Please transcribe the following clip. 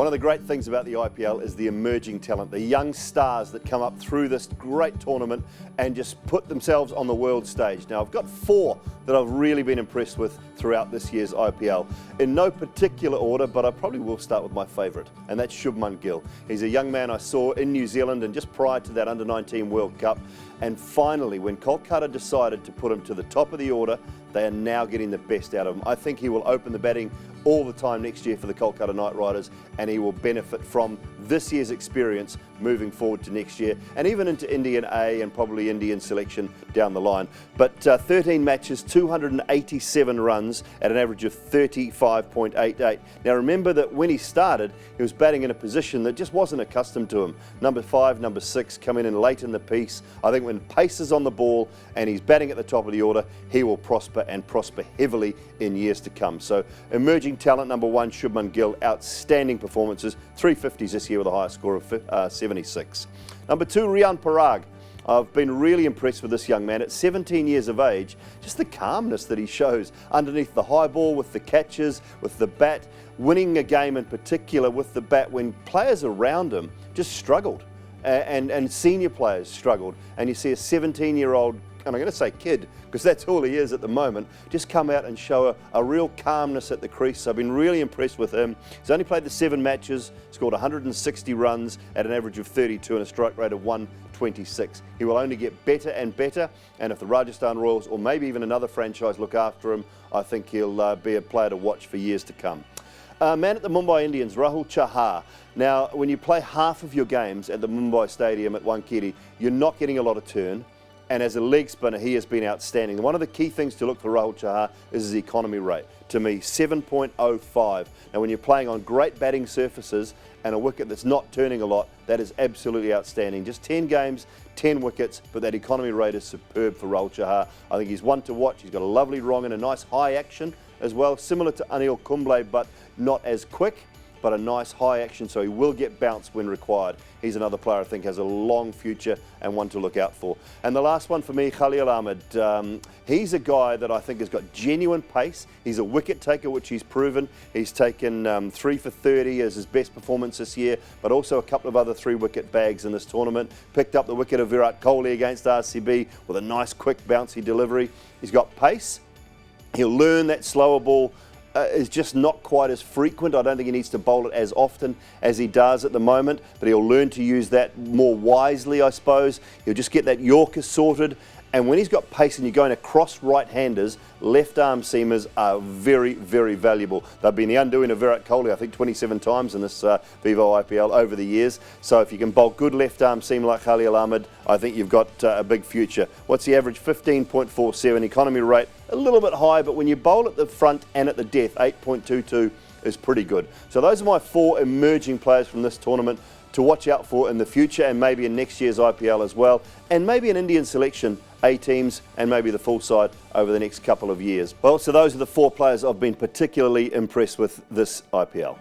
One of the great things about the IPL is the emerging talent, the young stars that come up through this great tournament and just put themselves on the world stage. Now, I've got 4 that I've really been impressed with throughout this year's IPL. In no particular order, but I probably will start with my favourite, and that's Shubman Gill. He's a young man I saw in New Zealand and just prior to that Under-19 World Cup. And finally, when Kolkata decided to put him to the top of the order, they are now getting the best out of him. I think he will open the batting all the time next year for the Kolkata Knight Riders, and he will benefit from this year's experience moving forward to next year and even into Indian A and probably Indian selection down the line. But 13 matches, 287 runs at an average of 35.88. Now remember that when he started, he was batting in a position that just wasn't accustomed to him. Number 5, number 6 coming in late in the piece. I think when pace is on the ball and he's batting at the top of the order, he will prosper and prosper heavily in years to come. So emerging talent number 1, Shubman Gill, outstanding performances, 350s this year with a higher score of 76. Number 2, Riyan Parag. I've been really impressed with this young man. At 17 years of age, just the calmness that he shows underneath the high ball, with the catches, with the bat, winning a game in particular with the bat when players around him just struggled and senior players struggled. And you see a 17-year-old, and I'm going to say kid, because that's all he is at the moment, just come out and show a real calmness at the crease. So I've been really impressed with him. He's only played the 7 matches, scored 160 runs at an average of 32 and a strike rate of 126. He will only get better and better, and if the Rajasthan Royals or maybe even another franchise look after him, I think he'll be a player to watch for years to come. Man at the Mumbai Indians, Rahul Chahar. Now, when you play half of your games at the Mumbai Stadium at Wankhede, you're not getting a lot of turn. And as a leg spinner, he has been outstanding. One of the key things to look for Rahul Chahar is his economy rate. To me, 7.05. Now, when you're playing on great batting surfaces and a wicket that's not turning a lot, that is absolutely outstanding. Just 10 games, 10 wickets, but that economy rate is superb for Rahul Chahar. I think he's one to watch. He's got a lovely wrong and a nice high action as well, similar to Anil Kumble, but not as quick, but a nice high action, so he will get bounced when required. He's another player I think has a long future and one to look out for. And the last one for me, Khaleel Ahmed. He's a guy that I think has got genuine pace. He's a wicket taker, which he's proven. He's taken 3 for 30 as his best performance this year, but also a couple of other 3-wicket bags in this tournament. Picked up the wicket of Virat Kohli against RCB with a nice quick bouncy delivery. He's got pace. He'll learn that slower ball is just not quite as frequent. I don't think he needs to bowl it as often as he does at the moment, but he'll learn to use that more wisely, I suppose. He'll just get that Yorker sorted. And when he's got pace and you're going across right-handers, left-arm seamers are very, very valuable. They've been the undoing of Virat Kohli, I think, 27 times in this Vivo IPL over the years. So if you can bowl good left-arm seam like Khaleel Ahmed, I think you've got a big future. What's the average? 15.47. Economy rate, a little bit high, but when you bowl at the front and at the death, 8.22 is pretty good. So those are my 4 emerging players from this tournament to watch out for in the future, and maybe in next year's IPL as well, and maybe an Indian selection, A teams, and maybe the full side over the next couple of years. Well, so those are the 4 players I've been particularly impressed with this IPL.